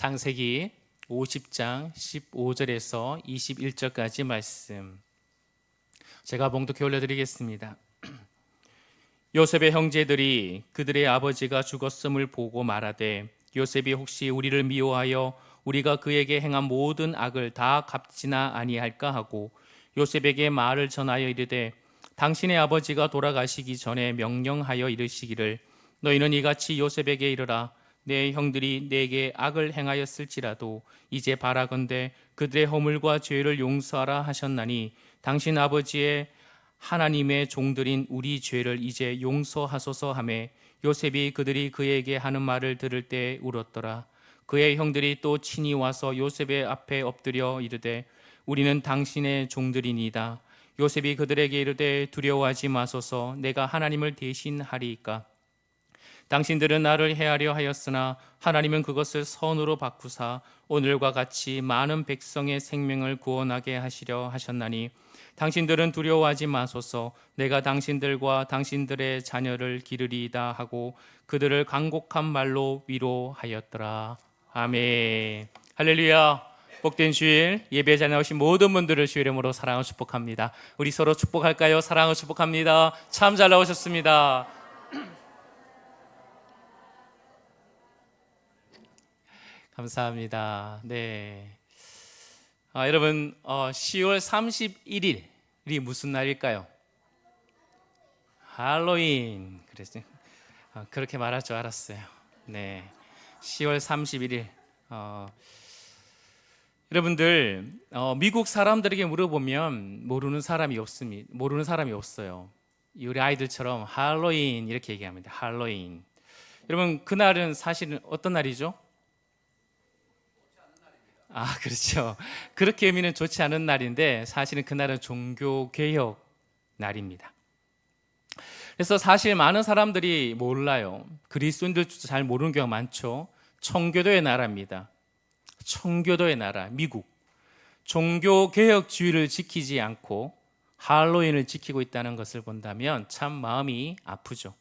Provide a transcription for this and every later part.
창세기 50장 15절에서 21절까지 말씀 제가 봉독해 올려드리겠습니다. 요셉의 형제들이 그들의 아버지가 죽었음을 보고 말하되 요셉이 혹시 우리를 미워하여 우리가 그에게 행한 모든 악을 다 갚지나 아니할까 하고 요셉에게 말을 전하여 이르되 당신의 아버지가 돌아가시기 전에 명령하여 이르시기를 너희는 이같이 요셉에게 이르라 내 형들이 내게 악을 행하였을지라도 이제 바라건대 그들의 허물과 죄를 용서하라 하셨나니 당신 아버지의 하나님의 종들인 우리 죄를 이제 용서하소서 하매 요셉이 그들이 그에게 하는 말을 들을 때 울었더라. 그의 형들이 또 친히 와서 요셉의 앞에 엎드려 이르되 우리는 당신의 종들이니이다. 요셉이 그들에게 이르되 두려워하지 마소서 내가 하나님을 대신하리이까. 당신들은 나를 해하려 하였으나 하나님은 그것을 선으로 바꾸사 오늘과 같이 많은 백성의 생명을 구원하게 하시려 하셨나니 당신들은 두려워하지 마소서 내가 당신들과 당신들의 자녀를 기르리이다 하고 그들을 간곡한 말로 위로하였더라. 아멘. 할렐루야. 복된 주일 예배 자리에 나오신 모든 분들을 주의 이름으로 사랑을 축복합니다. 우리 서로 축복할까요? 사랑을 축복합니다. 참 잘 나오셨습니다. 감사합니다. 네. 여러분, 10월 31일이 무슨 날일까요? 할로윈. 그래서 그렇게 말할 줄 알았어요. 네. 10월 31일. 여러분들, 미국 사람들에게 물어보면 모르는 사람이 없어요. 우리 아이들처럼 할로윈 이렇게 얘기합니다. 할로윈. 여러분, 그날은 사실은 어떤 날이죠? 그렇죠. 그렇게 의미는 좋지 않은 날인데 사실은 그날은 종교개혁 날입니다. 그래서 사실 많은 사람들이 몰라요. 그리스도인들도 잘 모르는 경우가 많죠. 청교도의 나라입니다. 청교도의 나라, 미국. 종교개혁주의를 지키지 않고 할로윈을 지키고 있다는 것을 본다면 참 마음이 아프죠.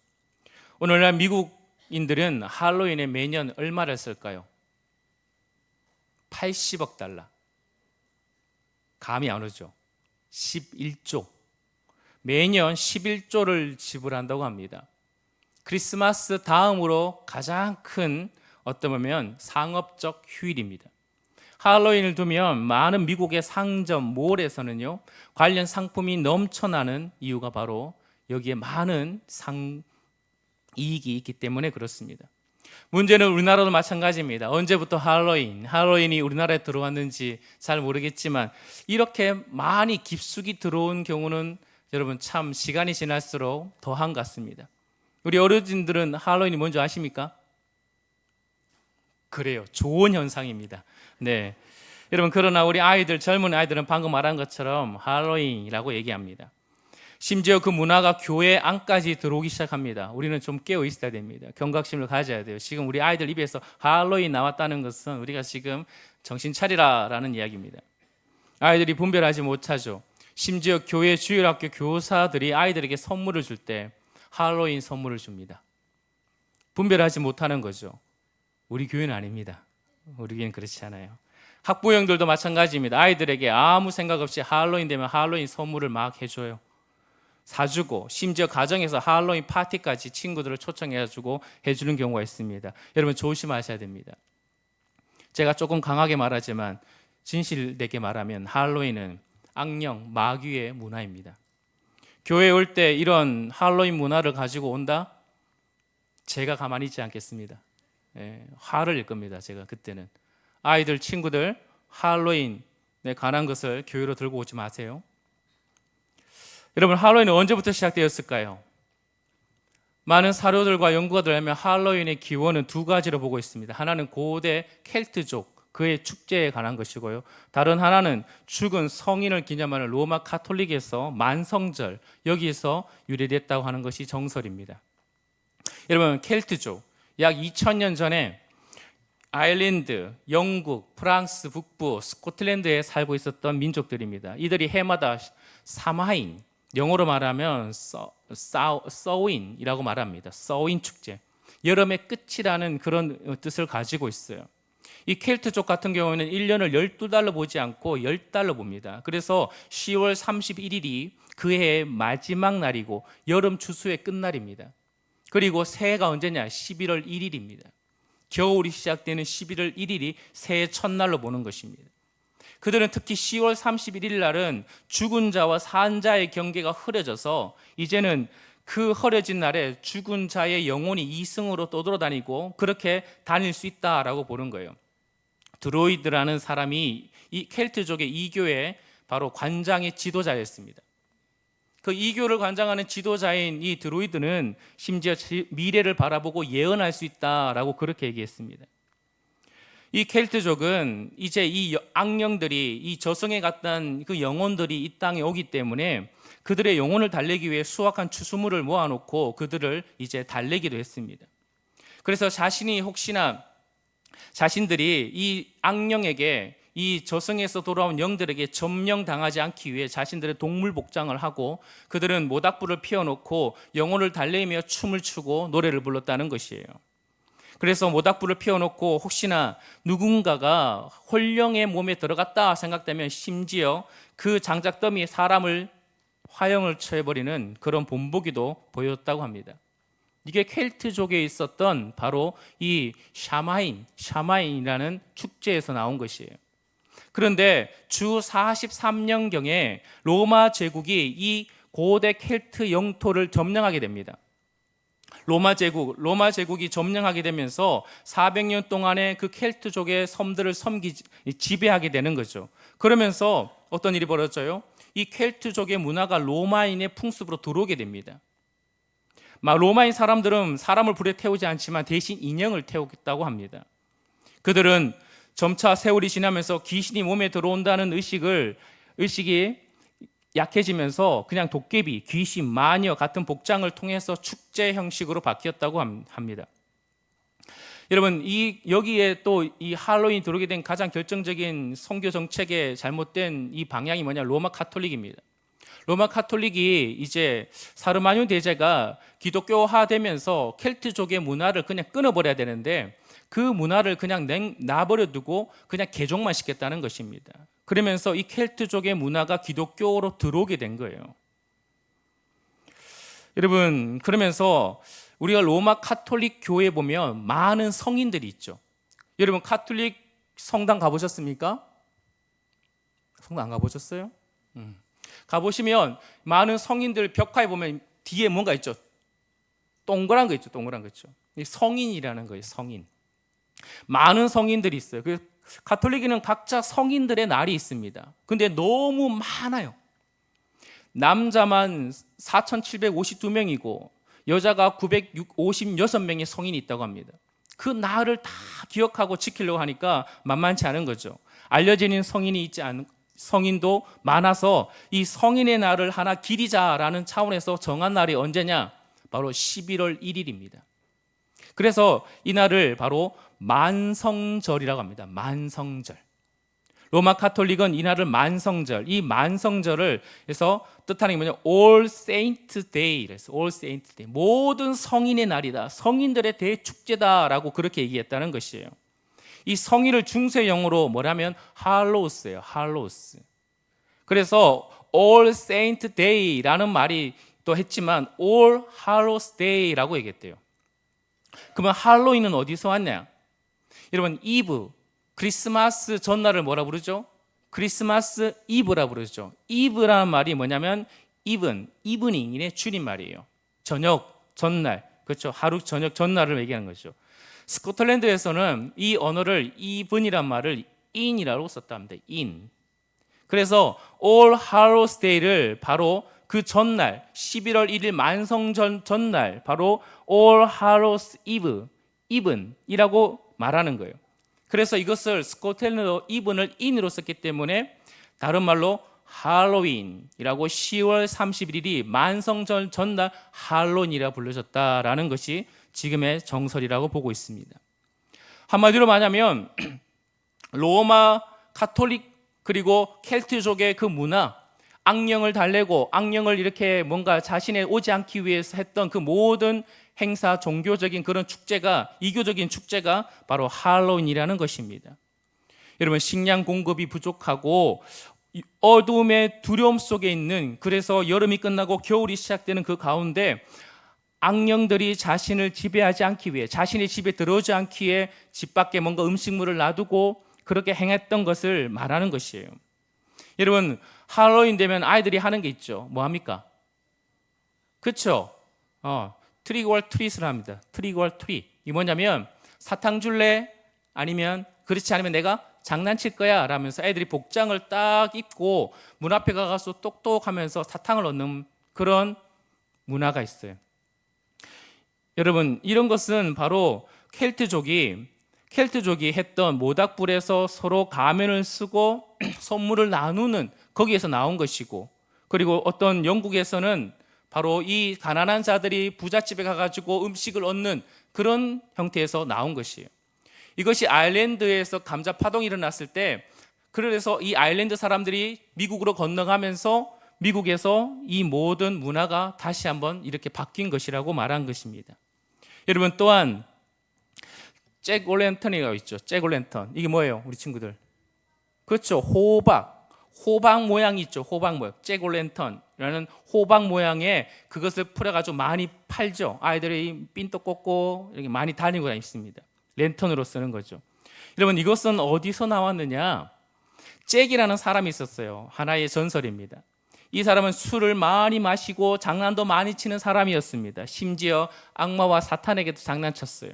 오늘날 미국인들은 할로윈에 매년 얼마를 쓸까요? 80억 달러. 감이 안 오죠. 11조. 매년 11조를 지불한다고 합니다. 크리스마스 다음으로 가장 큰 어떤 보면 상업적 휴일입니다. 할로윈을 두면 많은 미국의 상점, 몰에서는요 관련 상품이 넘쳐나는 이유가 바로 여기에 많은 이익이 있기 때문에 그렇습니다. 문제는 우리나라도 마찬가지입니다. 언제부터 할로윈이 우리나라에 들어왔는지 잘 모르겠지만 이렇게 많이 깊숙이 들어온 경우는 여러분 참 시간이 지날수록 더한 것 같습니다. 우리 어르신들은 할로윈이 뭔지 아십니까? 그래요. 좋은 현상입니다. 네, 여러분 그러나 우리 아이들, 젊은 아이들은 방금 말한 것처럼 할로윈이라고 얘기합니다. 심지어 그 문화가 교회 안까지 들어오기 시작합니다. 우리는 좀 깨어 있어야 됩니다. 경각심을 가져야 돼요. 지금 우리 아이들 입에서 할로윈 나왔다는 것은 우리가 지금 정신 차리라라는 이야기입니다. 아이들이 분별하지 못하죠. 심지어 교회 주일학교 교사들이 아이들에게 선물을 줄 때 할로윈 선물을 줍니다. 분별하지 못하는 거죠. 우리 교회는 아닙니다. 우리 교회는 그렇지 않아요. 학부형들도 마찬가지입니다. 아이들에게 아무 생각 없이 할로윈 되면 할로윈 선물을 막 해줘요. 사주고 심지어 가정에서 할로윈 파티까지 친구들을 초청해가지고 해주는 경우가 있습니다. 여러분 조심하셔야 됩니다. 제가 조금 강하게 말하지만 진실되게 말하면 할로윈은 악령, 마귀의 문화입니다. 교회에 올 때 이런 할로윈 문화를 가지고 온다? 제가 가만히 있지 않겠습니다. 화를 낼 겁니다. 제가 그때는 아이들, 친구들 할로윈에 관한 것을 교회로 들고 오지 마세요. 여러분 할로윈은 언제부터 시작되었을까요? 많은 사료들과 연구가들 하면 할로윈의 기원은 두 가지로 보고 있습니다. 하나는 고대 켈트족 그의 축제에 관한 것이고요. 다른 하나는 죽은 성인을 기념하는 로마 카톨릭에서 만성절 여기에서 유래됐다고 하는 것이 정설입니다. 여러분 켈트족 약 2000년 전에 아일랜드, 영국, 프랑스 북부, 스코틀랜드에 살고 있었던 민족들입니다. 이들이 해마다 사마인 영어로 말하면 서윈이라고 말합니다. 서윈 축제. 여름의 끝이라는 그런 뜻을 가지고 있어요. 이 켈트족 같은 경우에는 1년을 12달로 보지 않고 10달로 봅니다. 그래서 10월 31일이 그 해의 마지막 날이고 여름 추수의 끝날입니다. 그리고 새해가 언제냐? 11월 1일입니다. 겨울이 시작되는 11월 1일이 새해 첫날로 보는 것입니다. 그들은 특히 10월 31일 날은 죽은 자와 산 자의 경계가 흐려져서 이제는 그 흐려진 날에 죽은 자의 영혼이 이승으로 떠돌아다니고 그렇게 다닐 수 있다라고 보는 거예요. 드로이드라는 사람이 이 켈트족의 이교의 바로 관장의 지도자였습니다. 그 이교를 관장하는 지도자인 이 드로이드는 심지어 미래를 바라보고 예언할 수 있다라고 그렇게 얘기했습니다. 이 켈트족은 이제 이 악령들이, 이 저승에 갔던 그 영혼들이 이 땅에 오기 때문에 그들의 영혼을 달래기 위해 수확한 추수물을 모아놓고 그들을 이제 달래기도 했습니다. 그래서 자신이 혹시나 자신들이 이 악령에게, 이 저승에서 돌아온 영들에게 점령당하지 않기 위해 자신들의 동물 복장을 하고 그들은 모닥불을 피워놓고 영혼을 달래며 춤을 추고 노래를 불렀다는 것이에요. 그래서 모닥불을 피워놓고 혹시나 누군가가 홀령의 몸에 들어갔다 생각되면 심지어 그 장작더미에 사람을 화형을 처해버리는 그런 본보기도 보였다고 합니다. 이게 켈트족에 있었던 바로 이 샤마인이라는 축제에서 나온 것이에요. 그런데 주 43년경에 로마 제국이 이 고대 켈트 영토를 점령하게 됩니다. 로마 제국이 점령하게 되면서 400년 동안의 그 켈트족의 섬들을 지배하게 되는 거죠. 그러면서 어떤 일이 벌어져요? 이 켈트족의 문화가 로마인의 풍습으로 들어오게 됩니다. 로마인 사람들은 사람을 불에 태우지 않지만 대신 인형을 태우겠다고 합니다. 그들은 점차 세월이 지나면서 귀신이 몸에 들어온다는 의식이 약해지면서 그냥 도깨비, 귀신, 마녀 같은 복장을 통해서 축제 형식으로 바뀌었다고 합니다. 여러분, 여기에 또 이 할로윈이 들어오게 된 가장 결정적인 선교 정책의 잘못된 이 방향이 뭐냐? 로마 카톨릭입니다. 로마 카톨릭이 이제 사르마뉴 대제가 기독교화되면서 켈트족의 문화를 그냥 끊어버려야 되는데 그 문화를 그냥 놔버려 두고 그냥 개종만 시켰다는 것입니다. 그러면서 이 켈트족의 문화가 기독교로 들어오게 된 거예요. 여러분, 그러면서 우리가 로마 카톨릭 교회에 보면 많은 성인들이 있죠. 여러분, 카톨릭 성당 가보셨습니까? 성당 안 가보셨어요? 가보시면 많은 성인들 벽화에 보면 뒤에 뭔가 있죠. 동그란 거 있죠. 동그란 거 있죠. 성인이라는 거예요. 성인. 많은 성인들이 있어요. 가톨릭에는 각자 성인들의 날이 있습니다. 근데 너무 많아요. 남자만 4,752명이고 여자가 956명의 성인이 있다고 합니다. 그 날을 다 기억하고 지키려고 하니까 만만치 않은 거죠. 알려지는 성인도 많아서 이 성인의 날을 하나 기리자라는 차원에서 정한 날이 언제냐? 바로 11월 1일입니다. 그래서 이 날을 바로 만성절이라고 합니다. 만성절. 로마 카톨릭은 이 날을 만성절, 이 만성절을 해서 뜻하는 게 뭐냐? All Saint Day. All Saint Day. 모든 성인의 날이다. 성인들의 대축제다라고 그렇게 얘기했다는 것이에요. 이 성인을 중세 영어로 뭐라면 할로우스예요. 할로우스. 그래서 All Saint Day라는 말이 또 했지만 All Hallows Day라고 얘기했대요. 그러면 할로윈은 어디서 왔냐? 여러분, 이브, 크리스마스 전날을 뭐라 부르죠? 크리스마스 이브라 부르죠. 이브라는 말이 뭐냐면 이브닝의 줄임말이에요. 저녁, 전날, 그렇죠? 하루 저녁 전날을 얘기하는 거죠. 스코틀랜드에서는 이 언어를 이븐이란 말을 in이라고 썼답니다. in. 그래서 All Hallows Day를 바로 그 전날 11월 1일 만성전 전날 바로 All Hallows Eve이라고 말하는 거예요. 그래서 이것을 스코틀랜드 이븐을 in으로 썼기 때문에 다른 말로 할로윈이라고 10월 31일이 만성전 전날 할로윈이라 불려졌다라는 것이 지금의 정설이라고 보고 있습니다. 한마디로 말하면 로마 카톨릭 그리고 켈트족의 그 문화, 악령을 달래고 악령을 이렇게 뭔가 자신에 오지 않기 위해서 했던 그 모든 행사, 종교적인 그런 축제가, 이교적인 축제가 바로 할로윈이라는 것입니다. 여러분, 식량 공급이 부족하고 어둠의 두려움 속에 있는, 그래서 여름이 끝나고 겨울이 시작되는 그 가운데 악령들이 자신을 지배하지 않기 위해, 자신의 집에 들어오지 않기 위해 집 밖에 뭔가 음식물을 놔두고 그렇게 행했던 것을 말하는 것이에요. 여러분, 할로윈 되면 아이들이 하는 게 있죠. 뭐 합니까? 그렇죠? 트릭 올 트릿을 합니다. 트릭 올 트릿. 이 뭐냐면, 사탕 줄래? 아니면 그렇지 않으면 내가 장난칠 거야 라면서 애들이 복장을 딱 입고 문 앞에 가서 똑똑하면서 사탕을 얻는 그런 문화가 있어요. 여러분, 이런 것은 바로 켈트족이 했던 모닥불에서 서로 가면을 쓰고 선물을 나누는, 거기에서 나온 것이고, 그리고 어떤 영국에서는 바로 이 가난한 자들이 부잣집에 가가지고 음식을 얻는 그런 형태에서 나온 것이에요. 이것이 아일랜드에서 감자 파동이 일어났을 때, 그래서 이 아일랜드 사람들이 미국으로 건너가면서 미국에서 이 모든 문화가 다시 한번 이렇게 바뀐 것이라고 말한 것입니다. 여러분, 또한 잭 올랜턴이라고 있죠. 잭 올랜턴. 이게 뭐예요, 우리 친구들? 그렇죠. 호박 모양이 있죠. 호박 모양. 잭 올랜턴이라는 호박 모양의 그것을 풀어가지고 많이 팔죠. 아이들이 핀도 꽂고 이렇게 많이 다니고 있습니다. 랜턴으로 쓰는 거죠. 여러분, 이것은 어디서 나왔느냐? 잭이라는 사람이 있었어요. 하나의 전설입니다. 이 사람은 술을 많이 마시고 장난도 많이 치는 사람이었습니다. 심지어 악마와 사탄에게도 장난쳤어요.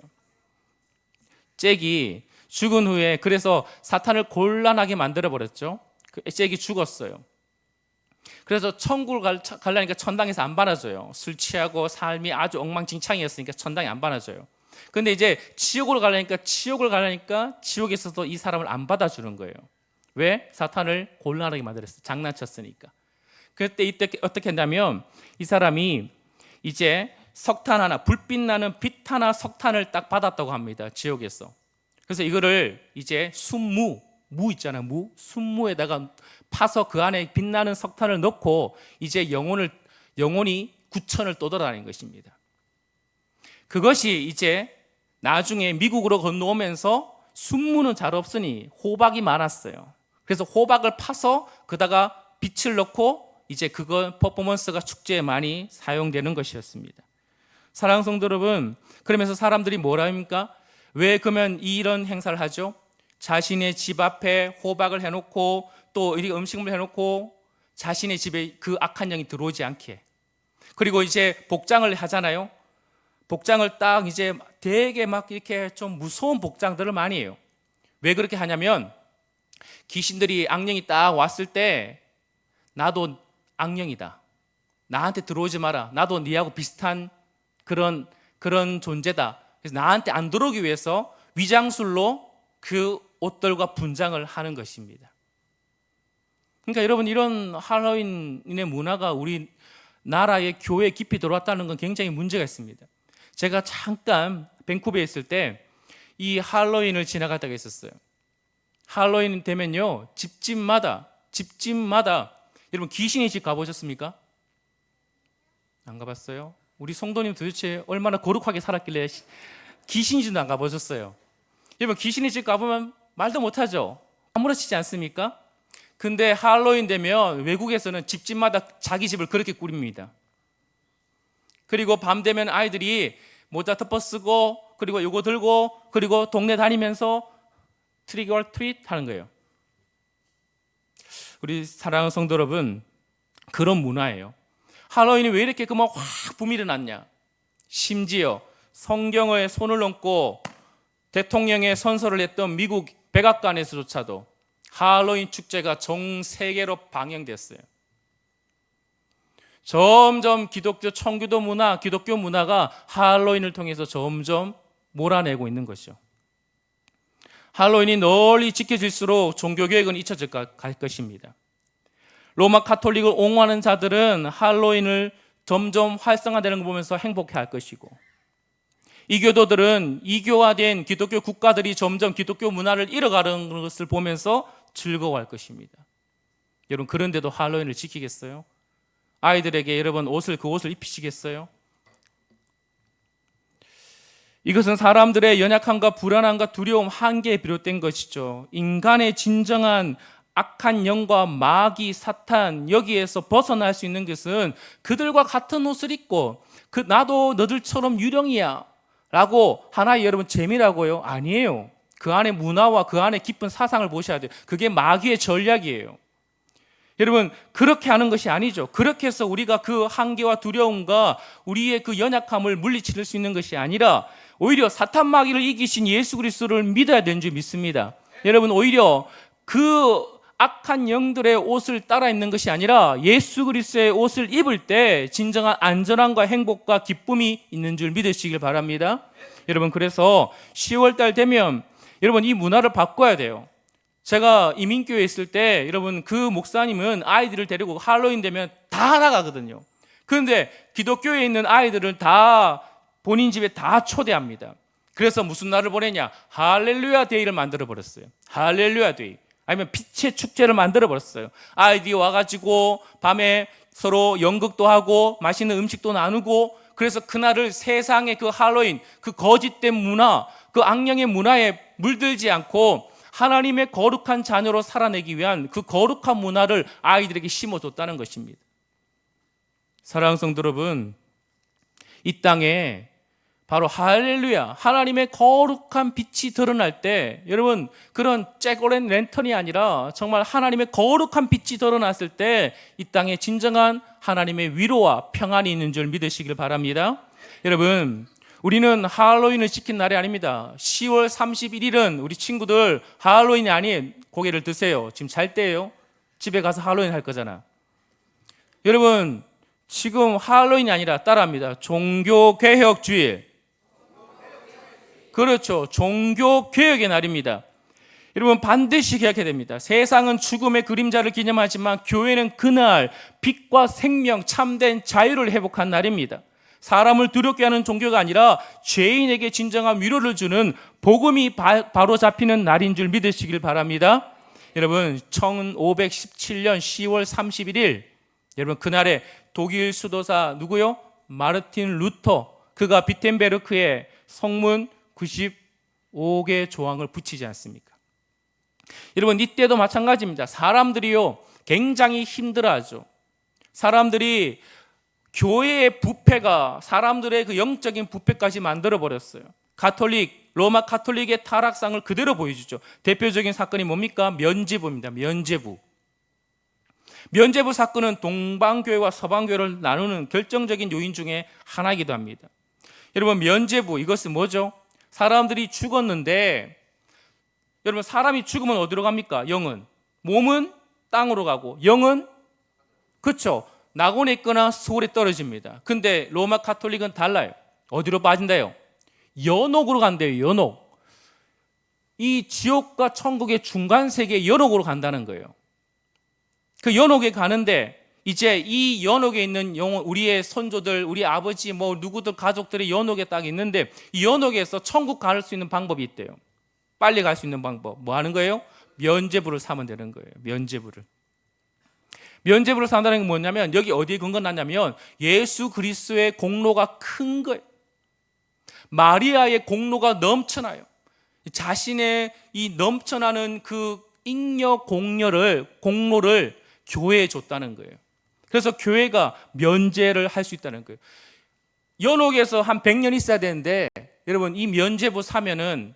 잭이 죽은 후에, 그래서 사탄을 곤란하게 만들어버렸죠. 잭이 죽었어요. 그래서 천국을 가려니까 천당에서 안 받아줘요. 술 취하고 삶이 아주 엉망진창이었으니까 천당에 안 받아줘요. 근데 이제 지옥으로 가려니까 지옥에서도 이 사람을 안 받아주는 거예요. 왜? 사탄을 곤란하게 만들었어요. 장난쳤으니까. 그때 이때 어떻게 했냐면, 이 사람이 이제 석탄 하나, 불빛 나는 빛 하나, 석탄을 딱 받았다고 합니다. 지옥에서. 그래서 이거를 이제 무 있잖아요. 순무에다가 파서 그 안에 빛나는 석탄을 넣고 이제 영혼이 구천을 떠돌아다닌 것입니다. 그것이 이제 나중에 미국으로 건너오면서 순무는 잘 없으니 호박이 많았어요. 그래서 호박을 파서 그다가 빛을 넣고 이제 그거 퍼포먼스가 축제에 많이 사용되는 것이었습니다. 사랑하는 성도 여러분, 그러면서 사람들이 뭐라 합니까? 왜 그러면 이런 행사를 하죠? 자신의 집 앞에 호박을 해놓고 또 음식물 해놓고 자신의 집에 그 악한 영이 들어오지 않게. 그리고 이제 복장을 하잖아요. 복장을 딱 이제 되게 막 이렇게 좀 무서운 복장들을 많이 해요. 왜 그렇게 하냐면, 귀신들이, 악령이 딱 왔을 때 나도 악령이다, 나한테 들어오지 마라, 나도 네하고 비슷한 그런 존재다, 그래서 나한테 안 들어오기 위해서 위장술로 그 옷들과 분장을 하는 것입니다. 그러니까 여러분, 이런 할로윈의 문화가 우리 나라의 교회에 깊이 들어왔다는 건 굉장히 문제가 있습니다. 제가 잠깐 밴쿠버에 있을 때 이 할로윈을 지나가다가 있었어요. 할로윈 되면요, 집집마다 여러분, 귀신의 집 가보셨습니까? 안 가봤어요? 우리 성도님 도대체 얼마나 거룩하게 살았길래 귀신의 집도 안 가보셨어요? 여러분, 귀신의 집 가보면 말도 못하죠. 아무렇지 않습니까? 근데 할로윈 되면 외국에서는 집집마다 자기 집을 그렇게 꾸립니다. 그리고 밤 되면 아이들이 모자 덮어 쓰고, 그리고 요거 들고, 그리고 동네 다니면서 트릭 올 트릿 하는 거예요. 우리 사랑하는 성도 여러분, 그런 문화예요. 할로윈이 왜 이렇게 그만 확 붐이 일어났냐? 심지어 성경에 손을 얹고 대통령의 선서를 했던 미국 백악관에서조차도 할로윈 축제가 전 세계로 방영됐어요. 점점 기독교 청교도 문화, 기독교 문화가 할로윈을 통해서 점점 몰아내고 있는 것이죠. 할로윈이 널리 지켜질수록 종교개혁은 잊혀져 갈 것입니다. 로마 카톨릭을 옹호하는 자들은 할로윈을 점점 활성화되는 걸 보면서 행복해할 것이고, 이교도들은 이교화된 기독교 국가들이 점점 기독교 문화를 잃어가는 것을 보면서 즐거워할 것입니다. 여러분, 그런데도 할로윈을 지키겠어요? 아이들에게 여러분 그 옷을 입히시겠어요? 이것은 사람들의 연약함과 불안함과 두려움, 한계에 비롯된 것이죠. 인간의 진정한 악한 영과 마귀, 사탄, 여기에서 벗어날 수 있는 것은 그들과 같은 옷을 입고 나도 너들처럼 유령이야 라고 하나의 여러분 재미라고요? 아니에요. 그 안에 문화와 그 안에 깊은 사상을 보셔야 돼요. 그게 마귀의 전략이에요. 여러분, 그렇게 하는 것이 아니죠. 그렇게 해서 우리가 그 한계와 두려움과 우리의 그 연약함을 물리칠 수 있는 것이 아니라 오히려 사탄 마귀를 이기신 예수 그리스도를 믿어야 되는 줄 믿습니다. 여러분, 오히려 그 악한 영들의 옷을 따라 입는 것이 아니라 예수 그리스도의 옷을 입을 때 진정한 안전함과 행복과 기쁨이 있는 줄 믿으시길 바랍니다. 여러분, 그래서 10월 달 되면 여러분 이 문화를 바꿔야 돼요. 제가 이민교회에 있을 때 여러분 그 목사님은 아이들을 데리고 할로윈 되면 다 나가거든요. 그런데 기독교에 있는 아이들은 다 본인 집에 다 초대합니다. 그래서 무슨 날을 보내냐? 할렐루야 데이를 만들어 버렸어요. 할렐루야 데이. 아니면 빛의 축제를 만들어 버렸어요. 아이들이 와가지고 밤에 서로 연극도 하고 맛있는 음식도 나누고, 그래서 그날을 세상의 그 할로윈, 그 거짓된 문화, 그 악령의 문화에 물들지 않고 하나님의 거룩한 자녀로 살아내기 위한 그 거룩한 문화를 아이들에게 심어줬다는 것입니다. 사랑하는 성도 여러분, 이 땅에 바로 할렐루야, 하나님의 거룩한 빛이 드러날 때, 여러분 그런 잭오렌 랜턴이 아니라 정말 하나님의 거룩한 빛이 드러났을 때 이 땅에 진정한 하나님의 위로와 평안이 있는 줄 믿으시길 바랍니다. 여러분, 우리는 할로윈을 지킨 날이 아닙니다. 10월 31일은 우리 친구들 할로윈이 아닌, 고개를 드세요. 지금 잘 때예요. 집에 가서 할로윈 할 거잖아. 여러분, 지금 할로윈이 아니라 따라합니다. 종교개혁주일. 그렇죠. 종교개혁의 날입니다. 여러분, 반드시 기억해야 됩니다. 세상은 죽음의 그림자를 기념하지만 교회는 그날 빛과 생명, 참된 자유를 회복한 날입니다. 사람을 두렵게 하는 종교가 아니라 죄인에게 진정한 위로를 주는 복음이 바로 잡히는 날인 줄 믿으시길 바랍니다. 여러분, 1517년 10월 31일, 여러분 그날에 독일 수도사 누구요? 마르틴 루터, 그가 비텐베르크에 성문 95개 조항을 붙이지 않습니까? 여러분, 이때도 마찬가지입니다. 사람들이요 굉장히 힘들어하죠. 사람들이 교회의 부패가 사람들의 그 영적인 부패까지 만들어버렸어요. 로마 카톨릭의 타락상을 그대로 보여주죠. 대표적인 사건이 뭡니까? 면죄부입니다. 면죄부 사건은 동방교회와 서방교회를 나누는 결정적인 요인 중에 하나이기도 합니다. 여러분, 면죄부, 이것은 뭐죠? 사람들이 죽었는데, 여러분 사람이 죽으면 어디로 갑니까? 영은, 몸은 땅으로 가고 영은, 그렇죠, 낙원에 있거나 수월에 떨어집니다. 근데 로마 카톨릭은 달라요. 어디로 빠진다요? 연옥으로 간대요. 연옥. 이 지옥과 천국의 중간 세계 연옥으로 간다는 거예요. 그 연옥에 가는데 이제 이 연옥에 있는 영혼, 우리의 선조들, 우리 아버지, 뭐 누구들 가족들의 연옥에 딱 있는데, 이 연옥에서 천국 갈 수 있는 방법이 있대요. 빨리 갈 수 있는 방법. 뭐 하는 거예요? 면죄부를 사면 되는 거예요. 면죄부를 산다는 게 뭐냐면, 여기 어디에 근거 났냐면 예수 그리스도의 공로가 큰 거예요. 마리아의 공로가 넘쳐나요. 자신의 이 넘쳐나는 그 잉여 공로를 교회에 줬다는 거예요. 그래서 교회가 면죄를 할 수 있다는 거예요. 연옥에서 한 100년 있어야 되는데, 여러분 이 면죄부 사면은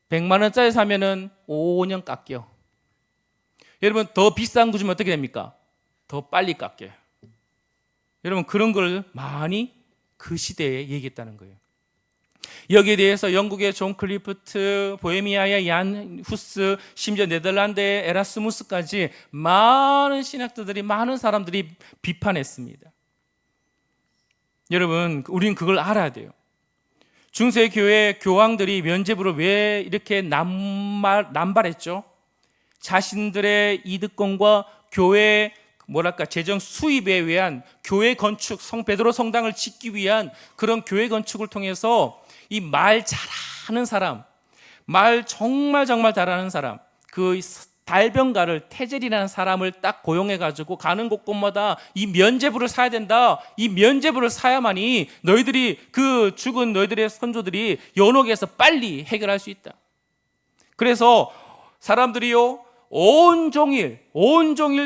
100만 원짜리 사면은 5년 깎여. 여러분 더 비싼 거 주면 어떻게 됩니까? 더 빨리 깎여요. 여러분 그런 걸 많이 그 시대에 얘기했다는 거예요. 여기에 대해서 영국의 존 클리프트, 보헤미아의 얀 후스, 심지어 네덜란드의 에라스무스까지 많은 신학자들이, 많은 사람들이 비판했습니다. 여러분, 우리는 그걸 알아야 돼요. 중세 교회 교황들이 면죄부를 왜 이렇게 남발했죠? 자신들의 이득권과 교회 재정 수입에 의한 교회 건축, 성 베드로 성당을 짓기 위한 그런 교회 건축을 통해서 이 말 잘하는 사람, 말 정말 잘하는 사람, 그 달변가를 테젤이라는 사람을 딱 고용해가지고 가는 곳곳마다 이 면죄부를 사야 된다. 이 면죄부를 사야만이 너희들이 그 죽은 너희들의 선조들이 연옥에서 빨리 해결할 수 있다. 그래서 사람들이요 온종일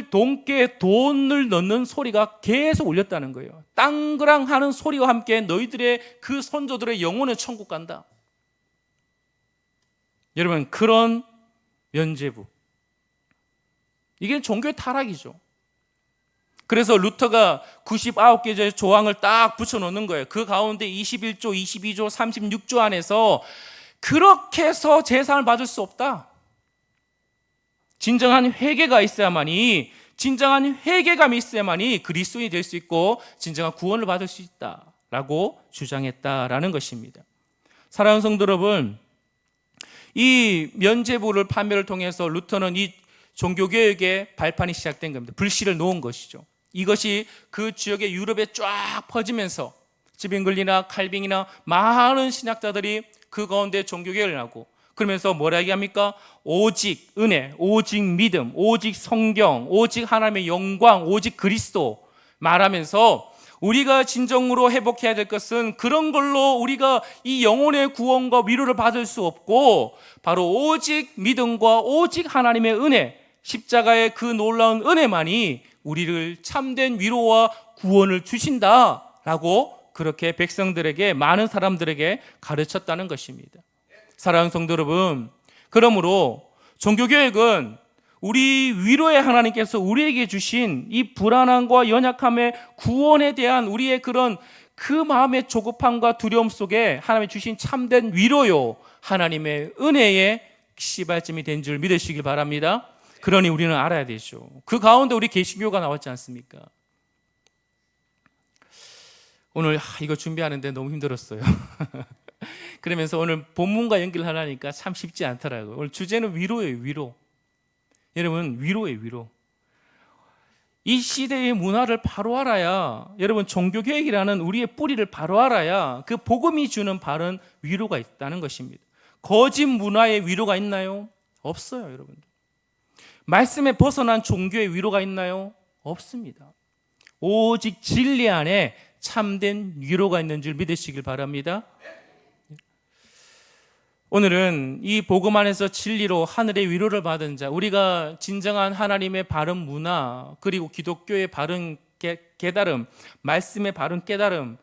돈께 돈을 넣는 소리가 계속 울렸다는 거예요. 땅그랑 하는 소리와 함께 너희들의 그 선조들의 영혼은 천국 간다. 여러분, 그런 면죄부, 이게 종교의 타락이죠. 그래서 루터가 99개의 조항을 딱 붙여놓는 거예요. 그 가운데 21조, 22조, 36조 안에서 그렇게 해서 재산을 받을 수 없다. 진정한 회개가 있어야만이, 진정한 회개감이 있어야만이 그리스도인이 될 수 있고 진정한 구원을 받을 수 있다라고 주장했다라는 것입니다. 사랑하는 성도 여러분, 이 면죄부를 판매를 통해서 루터는 이 종교개혁의 발판이 시작된 겁니다. 불씨를 놓은 것이죠. 이것이 그 지역의 유럽에 쫙 퍼지면서 지빙글리나 칼빙이나 많은 신학자들이 그 가운데 종교개혁을 하고, 그러면서 뭐라 얘기합니까? 오직 은혜, 오직 믿음, 오직 성경, 오직 하나님의 영광, 오직 그리스도 말하면서 우리가 진정으로 회복해야 될 것은 그런 걸로 우리가 이 영혼의 구원과 위로를 받을 수 없고, 바로 오직 믿음과 오직 하나님의 은혜, 십자가의 그 놀라운 은혜만이 우리를 참된 위로와 구원을 주신다라고 그렇게 백성들에게, 많은 사람들에게 가르쳤다는 것입니다. 사랑하는 성도 여러분, 그러므로 종교개혁은 우리 위로의 하나님께서 우리에게 주신 이 불안함과 연약함의 구원에 대한 우리의 그런 그 마음의 조급함과 두려움 속에 하나님이 주신 참된 위로요, 하나님의 은혜의 시발점이 된 줄 믿으시길 바랍니다. 그러니 우리는 알아야 되죠. 그 가운데 우리 개신교가 나왔지 않습니까? 오늘 이거 준비하는데 너무 힘들었어요. 그러면서 오늘 본문과 연결하려니까 참 쉽지 않더라고요. 오늘 주제는 위로예요, 위로. 여러분, 위로예요, 위로. 이 시대의 문화를 바로 알아야, 여러분, 종교개혁이라는 우리의 뿌리를 바로 알아야 그 복음이 주는 바른 위로가 있다는 것입니다. 거짓 문화의 위로가 있나요? 없어요, 여러분. 말씀에 벗어난 종교의 위로가 있나요? 없습니다. 오직 진리 안에 참된 위로가 있는 줄 믿으시길 바랍니다. 오늘은 이 복음 안에서 진리로 하늘의 위로를 받은 자, 우리가 진정한 하나님의 바른 문화, 그리고 기독교의 바른 깨달음, 말씀의 바른 깨달음,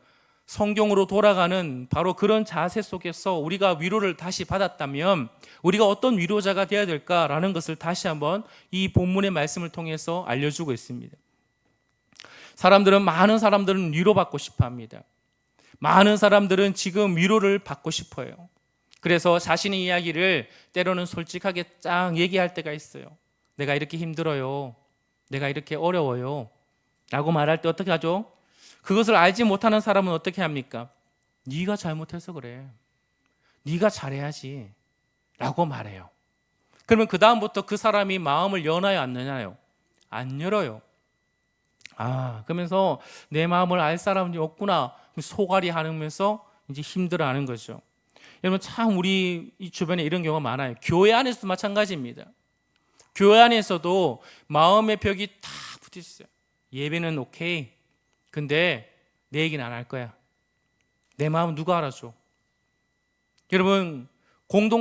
성경으로 돌아가는 바로 그런 자세 속에서 우리가 위로를 다시 받았다면 우리가 어떤 위로자가 되어야 될까라는 것을 다시 한번 이 본문의 말씀을 통해서 알려주고 있습니다. 많은 사람들은 위로받고 싶어 합니다. 많은 사람들은 지금 위로를 받고 싶어요. 그래서 자신의 이야기를 때로는 솔직하게 쫙 얘기할 때가 있어요. 내가 이렇게 힘들어요. 내가 이렇게 어려워요. 라고 말할 때 어떻게 하죠? 그것을 알지 못하는 사람은 어떻게 합니까? 네가 잘못해서 그래. 네가 잘해야지. 라고 말해요. 그러면 그 다음부터 그 사람이 마음을 여나요, 안 여나요? 안 열어요. 그러면서 내 마음을 알 사람이 없구나. 소갈이 하면서 이제 힘들어하는 거죠. 여러분, 참 우리 이 주변에 이런 경우가 많아요. 교회 안에서도 마찬가지입니다. 교회 안에서도 마음의 벽이 다 붙어 있어요. 예배는 오케이. 근데 내 얘기는 안 할 거야. 내 마음 누가 알아줘? 여러분,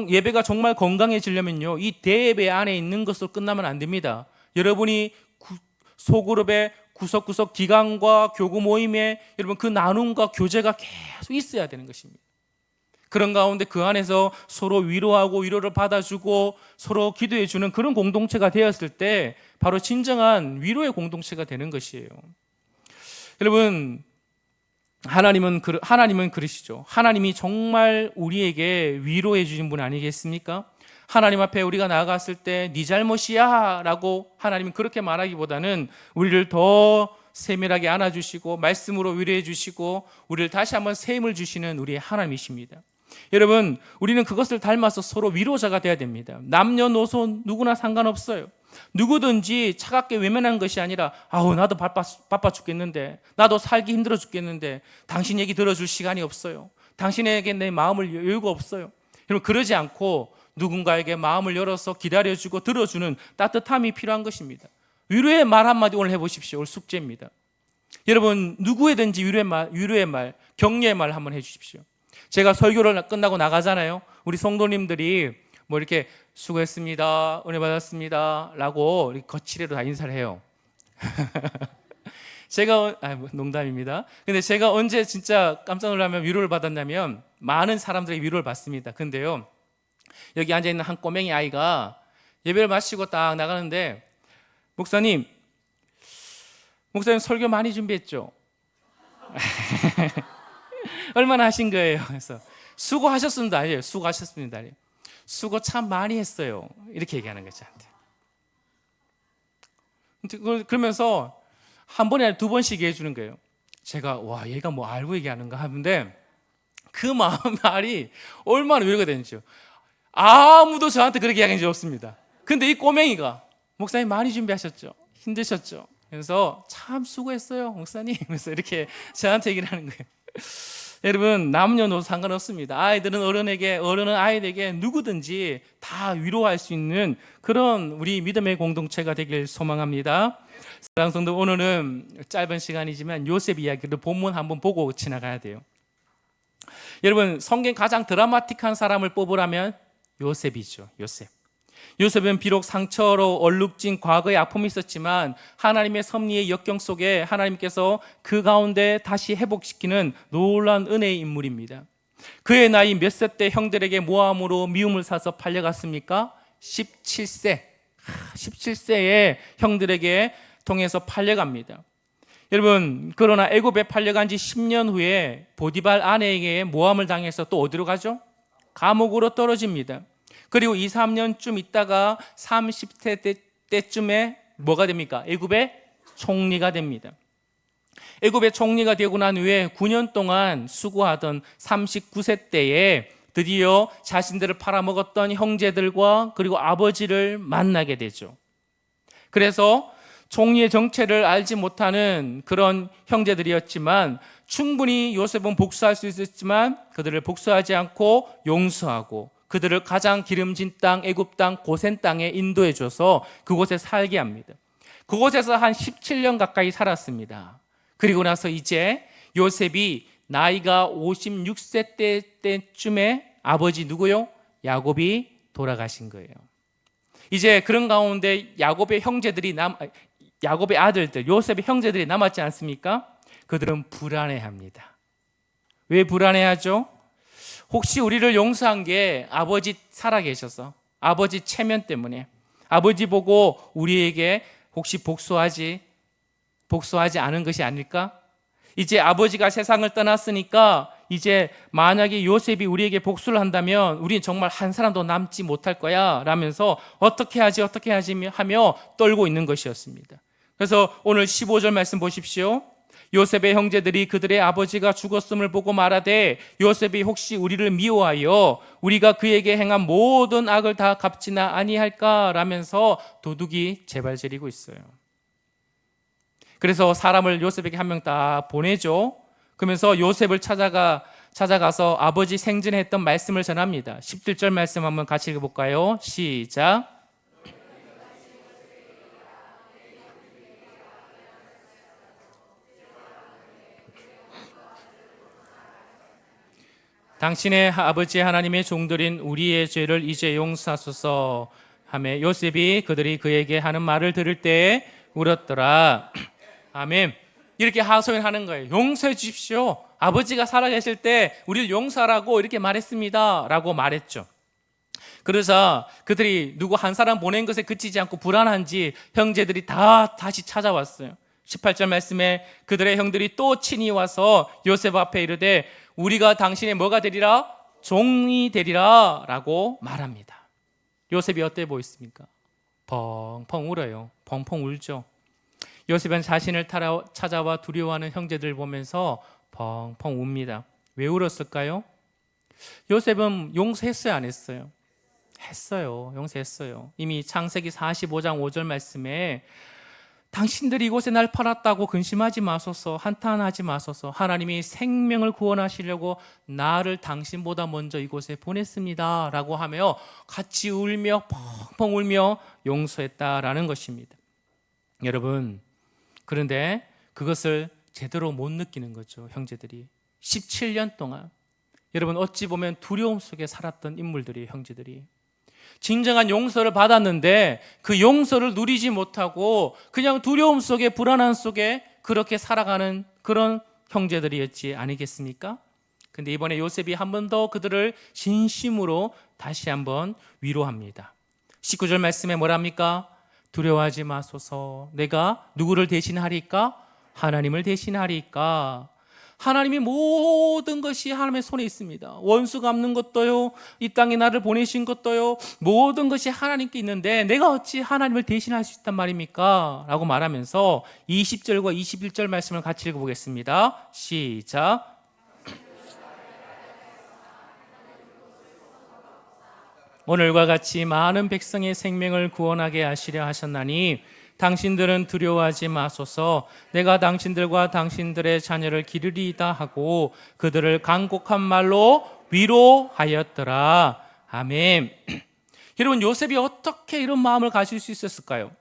예배가 정말 건강해지려면요, 이 대예배 안에 있는 것으로 끝나면 안 됩니다. 여러분이 소그룹의 구석구석 기강과 교구 모임에 여러분 그 나눔과 교제가 계속 있어야 되는 것입니다. 그런 가운데 그 안에서 서로 위로하고 위로를 받아주고 서로 기도해주는 그런 공동체가 되었을 때 바로 진정한 위로의 공동체가 되는 것이에요. 여러분, 하나님은 그러시죠. 하나님이 정말 우리에게 위로해 주신 분 아니겠습니까? 하나님 앞에 우리가 나아갔을 때 네 잘못이야 라고 하나님은 그렇게 말하기보다는 우리를 더 세밀하게 안아주시고 말씀으로 위로해 주시고 우리를 다시 한번 새 힘을 주시는 우리의 하나님이십니다. 여러분, 우리는 그것을 닮아서 서로 위로자가 돼야 됩니다. 남녀노소 누구나 상관없어요. 누구든지 차갑게 외면하는 것이 아니라 나도 바빠 죽겠는데, 나도 살기 힘들어 죽겠는데 당신 얘기 들어줄 시간이 없어요. 당신에게 내 마음을 여유가 없어요. 여러분, 그러지 않고 누군가에게 마음을 열어서 기다려주고 들어주는 따뜻함이 필요한 것입니다. 위로의 말 한마디 오늘 해보십시오. 오늘 숙제입니다. 여러분 누구에든지 위로의 말, 격려의 말 한번 해주십시오. 제가 설교를 끝나고 나가잖아요. 우리 성도님들이 뭐 이렇게 수고했습니다, 은혜 받았습니다 라고 거칠게도 다 인사를 해요. 제가 농담입니다. 근데 제가 언제 진짜 깜짝 놀라면 위로를 받았냐면 많은 사람들의 위로를 받습니다. 근데요, 여기 앉아있는 한 꼬맹이 아이가 예배를 마치고 딱 나가는데 목사님 설교 많이 준비했죠? 얼마나 하신 거예요? 그래서 수고하셨습니다. 아니에요. 수고하셨습니다. 아니에요. 수고 참 많이 했어요. 이렇게 얘기하는 거죠. 그러면서 한 번에 아니라 두 번씩 얘기해 주는 거예요. 제가 와 얘가 뭐 알고 얘기하는가 하는데 그 말이 얼마나 위로가 되는지요. 아무도 저한테 그렇게 이야기한 적 없습니다. 근데 이 꼬맹이가 목사님 많이 준비하셨죠? 힘드셨죠? 그래서 참 수고했어요 목사님. 그래서 이렇게 저한테 얘기를 하는 거예요. 여러분 남녀노소 상관없습니다. 어른은 아이들에게 누구든지 다 위로할 수 있는 그런 우리 믿음의 공동체가 되길 소망합니다. 사랑하는 성도, 오늘은 짧은 시간이지만 요셉 이야기를 본문 한번 보고 지나가야 돼요. 여러분 성경 가장 드라마틱한 사람을 뽑으라면 요셉이죠. 요셉은 비록 상처로 얼룩진 과거의 아픔이 있었지만 하나님의 섭리의 역경 속에 하나님께서 그 가운데 다시 회복시키는 놀라운 은혜의 인물입니다. 그의 나이 몇 세 때 형들에게 모함으로 미움을 사서 팔려갔습니까? 17세에 형들에게 통해서 팔려갑니다. 여러분 그러나 애굽에 팔려간 지 10년 후에 보디발 아내에게 모함을 당해서 또 어디로 가죠? 감옥으로 떨어집니다. 그리고 2, 3년쯤 있다가 30세 때쯤에 뭐가 됩니까? 애굽의 총리가 됩니다. 애굽의 총리가 되고 난 후에 9년 동안 수고하던 39세 때에 드디어 자신들을 팔아먹었던 형제들과 그리고 아버지를 만나게 되죠. 그래서 총리의 정체를 알지 못하는 그런 형제들이었지만 충분히 요셉은 복수할 수 있었지만 그들을 복수하지 않고 용서하고 그들을 가장 기름진 땅, 애굽 땅, 고센 땅에 인도해 줘서 그곳에 살게 합니다. 그곳에서 한 17년 가까이 살았습니다. 그리고 나서 이제 요셉이 나이가 56세 때쯤에 아버지 누구요? 야곱이 돌아가신 거예요. 이제 그런 가운데 야곱의 아들들, 요셉의 형제들이 남았지 않습니까? 그들은 불안해합니다. 왜 불안해하죠? 혹시 우리를 용서한 게 아버지 살아계셔서 아버지 체면 때문에 아버지 보고 우리에게 혹시 복수하지 않은 것이 아닐까? 이제 아버지가 세상을 떠났으니까 이제 만약에 요셉이 우리에게 복수를 한다면 우리는 정말 한 사람도 남지 못할 거야 라면서 어떻게 하지 하며 떨고 있는 것이었습니다. 그래서 오늘 15절 말씀 보십시오. 요셉의 형제들이 그들의 아버지가 죽었음을 보고 말하되 요셉이 혹시 우리를 미워하여 우리가 그에게 행한 모든 악을 다 갚지나 아니할까 라면서 도둑이 재발저리고 있어요. 그래서 사람을 요셉에게 한 명 딱 보내죠. 그러면서 요셉을 찾아가서 아버지 생전에 했던 말씀을 전합니다. 17절 말씀 한번 같이 읽어볼까요? 시작. 당신의 아버지 하나님의 종들인 우리의 죄를 이제 용서하소서 하며 요셉이 그들이 그에게 하는 말을 들을 때에 울었더라. 아멘. 이렇게 하소연하는 거예요. 용서해 주십시오. 아버지가 살아계실 때 우리를 용서하라고 이렇게 말했습니다 라고 말했죠. 그러자 그들이 누구 한 사람 보낸 것에 그치지 않고 불안한지 형제들이 다 다시 찾아왔어요. 18절 말씀에 그들의 형들이 또 친히 와서 요셉 앞에 이르되 우리가 당신의 뭐가 되리라? 종이 되리라 라고 말합니다. 요셉이 어때 보였습니까? 펑펑 울어요. 펑펑 울죠. 요셉은 자신을 찾아와 두려워하는 형제들 보면서 펑펑 웁니다. 왜 울었을까요? 요셉은 용서했어요, 안 했어요? 했어요. 용서했어요. 이미 창세기 45장 5절 말씀에 당신들이 이곳에 날 팔았다고 근심하지 마소서, 한탄하지 마소서. 하나님이 생명을 구원하시려고 나를 당신보다 먼저 이곳에 보냈습니다 라고 하며 같이 울며 펑펑 울며 용서했다라는 것입니다. 여러분, 그런데 그것을 제대로 못 느끼는 거죠. 형제들이 17년 동안, 여러분 어찌 보면 두려움 속에 살았던 인물들이, 형제들이 진정한 용서를 받았는데 그 용서를 누리지 못하고 그냥 두려움 속에, 불안함 속에 그렇게 살아가는 그런 형제들이었지 아니겠습니까? 근데 이번에 요셉이 한 번 더 그들을 진심으로 다시 한번 위로합니다. 19절 말씀에 뭐랍니까? 두려워하지 마소서. 내가 누구를 대신하리까? 하나님을 대신하리까? 하나님이 모든 것이 하나님의 손에 있습니다. 원수 갚는 것도요, 이 땅에 나를 보내신 것도요, 모든 것이 하나님께 있는데 내가 어찌 하나님을 대신할 수 있단 말입니까? 라고 말하면서 20절과 21절 말씀을 같이 읽어보겠습니다. 시작. 오늘과 같이 많은 백성의 생명을 구원하게 하시려 하셨나니 당신들은 두려워하지 마소서. 내가 당신들과 당신들의 자녀를 기르리이다 하고 그들을 간곡한 말로 위로하였더라. 아멘. 여러분, 요셉이 어떻게 이런 마음을 가질 수 있었을까요?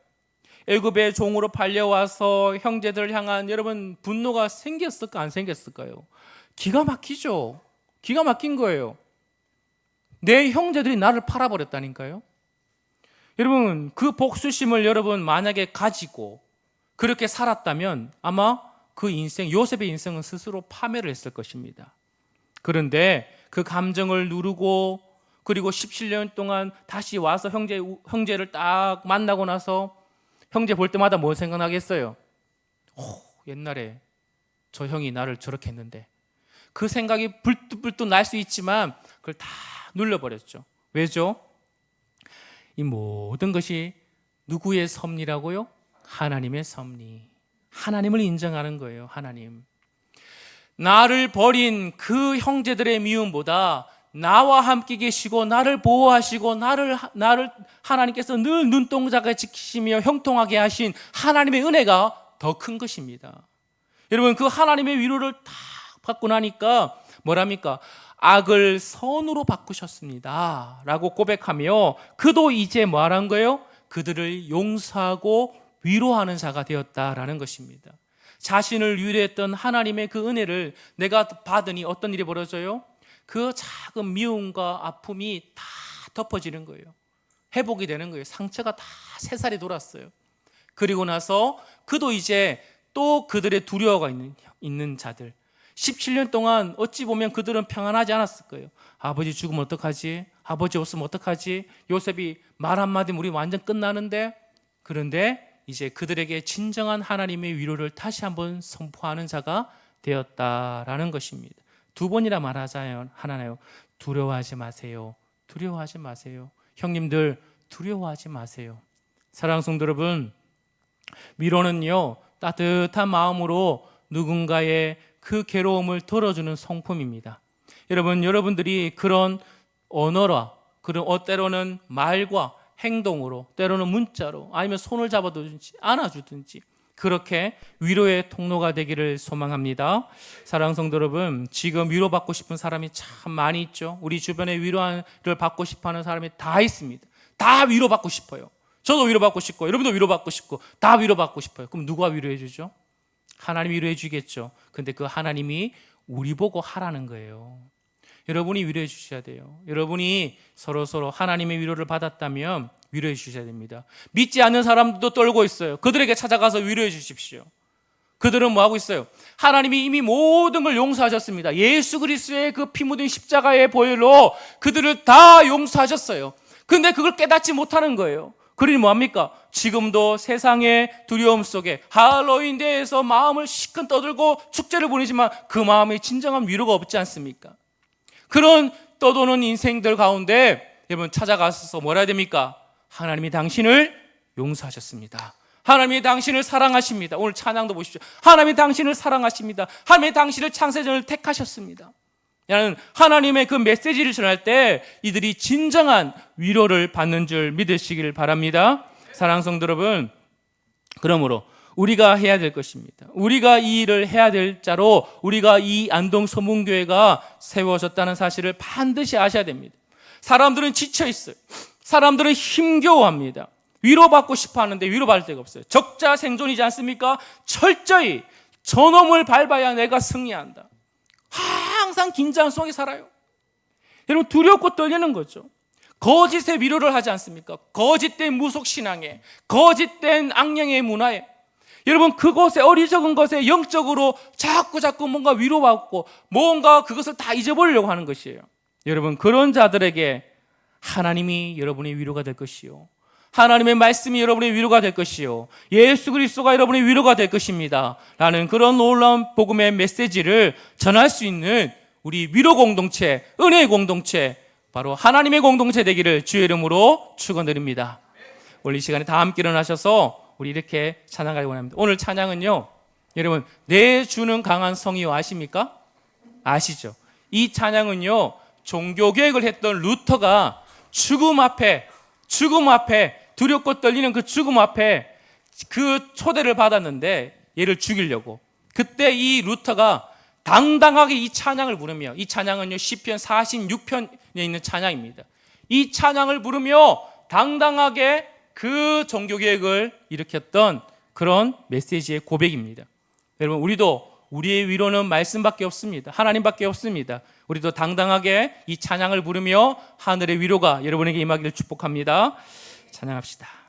애굽의 종으로 팔려와서 형제들을 향한 여러분 분노가 생겼을까 안 생겼을까요? 기가 막히죠. 기가 막힌 거예요. 내 형제들이 나를 팔아버렸다니까요. 여러분, 그 복수심을 여러분 만약에 가지고 그렇게 살았다면 아마 그 인생, 요셉의 인생은 스스로 파멸을 했을 것입니다. 그런데 그 감정을 누르고 그리고 17년 동안 다시 와서 형제를 딱 만나고 나서 형제 볼 때마다 뭐 생각나겠어요? 옛날에 저 형이 나를 저렇게 했는데, 그 생각이 불뚝불뚝 날 수 있지만 그걸 다 눌러버렸죠. 왜죠? 이 모든 것이 누구의 섭리라고요? 하나님의 섭리. 하나님을 인정하는 거예요. 하나님. 나를 버린 그 형제들의 미움보다 나와 함께 계시고 나를 보호하시고 나를 하나님께서 늘 눈동자가 지키시며 형통하게 하신 하나님의 은혜가 더 큰 것입니다. 여러분, 그 하나님의 위로를 다 받고 나니까 뭐랍니까? 악을 선으로 바꾸셨습니다 라고 고백하며 그도 이제 뭐하는 거예요? 그들을 용서하고 위로하는 자가 되었다라는 것입니다. 자신을 위로했던 하나님의 그 은혜를 내가 받으니 어떤 일이 벌어져요? 그 작은 미움과 아픔이 다 덮어지는 거예요. 회복이 되는 거예요. 상처가 다 새살이 돌았어요. 그리고 나서 그도 이제 또 그들의 두려워가 있는 자들, 17년 동안 어찌 보면 그들은 평안하지 않았을 거예요. 아버지 죽으면 어떡하지? 아버지 없으면 어떡하지? 요셉이 말 한마디면 우리 완전 끝나는데. 그런데 이제 그들에게 진정한 하나님의 위로를 다시 한번 선포하는 자가 되었다라는 것입니다. 두 번이나 말하잖아요. 하나요. 두려워하지 마세요. 두려워하지 마세요. 형님들 두려워하지 마세요. 사랑하는 성도 여러분, 위로는요, 따뜻한 마음으로 누군가의 그 괴로움을 덜어주는 성품입니다. 여러분들이 그런 언어라, 그런 때로는 말과 행동으로, 때로는 문자로, 아니면 손을 잡아두든지 안아주든지 그렇게 위로의 통로가 되기를 소망합니다. 사랑하는 성도 여러분, 지금 위로받고 싶은 사람이 참 많이 있죠. 우리 주변에 위로를 받고 싶어하는 사람이 다 있습니다. 다 위로받고 싶어요. 저도 위로받고 싶고 여러분도 위로받고 싶고 다 위로받고 싶어요. 그럼 누가 위로해 주죠? 하나님이 위로해 주겠죠. 근데 그 하나님이 우리 보고 하라는 거예요. 여러분이 위로해 주셔야 돼요. 여러분이 서로 하나님의 위로를 받았다면 위로해 주셔야 됩니다. 믿지 않는 사람들도 떨고 있어요. 그들에게 찾아가서 위로해 주십시오. 그들은 뭐 하고 있어요? 하나님이 이미 모든 걸 용서하셨습니다. 예수 그리스도의 그 피 묻은 십자가의 보혈로 그들을 다 용서하셨어요. 근데 그걸 깨닫지 못하는 거예요. 그러니 뭐합니까? 지금도 세상의 두려움 속에 할로윈 대회에서 마음을 시큰 떠들고 축제를 보내지만 그 마음에 진정한 위로가 없지 않습니까? 그런 떠도는 인생들 가운데 여러분 찾아가서 뭐라 해야 됩니까? 하나님이 당신을 용서하셨습니다. 하나님이 당신을 사랑하십니다. 오늘 찬양도 보십시오. 하나님이 당신을 사랑하십니다. 하나님이 당신을 창세전을 택하셨습니다. 라는 하나님의 그 메시지를 전할 때 이들이 진정한 위로를 받는 줄 믿으시길 바랍니다. 사랑하는 성도 여러분, 그러므로 우리가 해야 될 것입니다. 우리가 이 일을 해야 될 자로 우리가 이 안동 서문교회가 세워졌다는 사실을 반드시 아셔야 됩니다. 사람들은 지쳐 있어요. 사람들은 힘겨워합니다. 위로받고 싶어 하는데 위로받을 데가 없어요. 적자 생존이지 않습니까? 철저히 저놈을 밟아야 내가 승리한다. 항상 긴장 속에 살아요. 여러분, 두렵고 떨리는 거죠. 거짓의 위로를 하지 않습니까? 거짓된 무속신앙에, 거짓된 악령의 문화에, 여러분, 그곳에 어리석은 것에 영적으로 자꾸 뭔가 위로받고 뭔가 그것을 다 잊어버리려고 하는 것이에요. 여러분, 그런 자들에게 하나님이 여러분의 위로가 될 것이요, 하나님의 말씀이 여러분의 위로가 될 것이요, 예수 그리스도가 여러분의 위로가 될 것입니다 라는 그런 놀라운 복음의 메시지를 전할 수 있는 우리 위로 공동체, 은혜의 공동체, 바로 하나님의 공동체 되기를 주의 이름으로 축원드립니다. 오늘 이 시간에 다 함께 일어나셔서 우리 이렇게 찬양하기 원합니다. 오늘 찬양은요, 여러분, 내 주는 강한 성이요 아십니까? 아시죠? 이 찬양은요, 종교개혁을 했던 루터가 죽음 앞에 두렵고 떨리는 그 죽음 앞에 그 초대를 받았는데 얘를 죽이려고, 그때 이 루터가 당당하게 이 찬양을 부르며, 이 찬양은요 시편 46편에 있는 찬양입니다. 이 찬양을 부르며 당당하게 그 종교개혁을 일으켰던 그런 메시지의 고백입니다. 여러분, 우리도 우리의 위로는 말씀밖에 없습니다. 하나님밖에 없습니다. 우리도 당당하게 이 찬양을 부르며 하늘의 위로가 여러분에게 임하기를 축복합니다. 찬양합시다.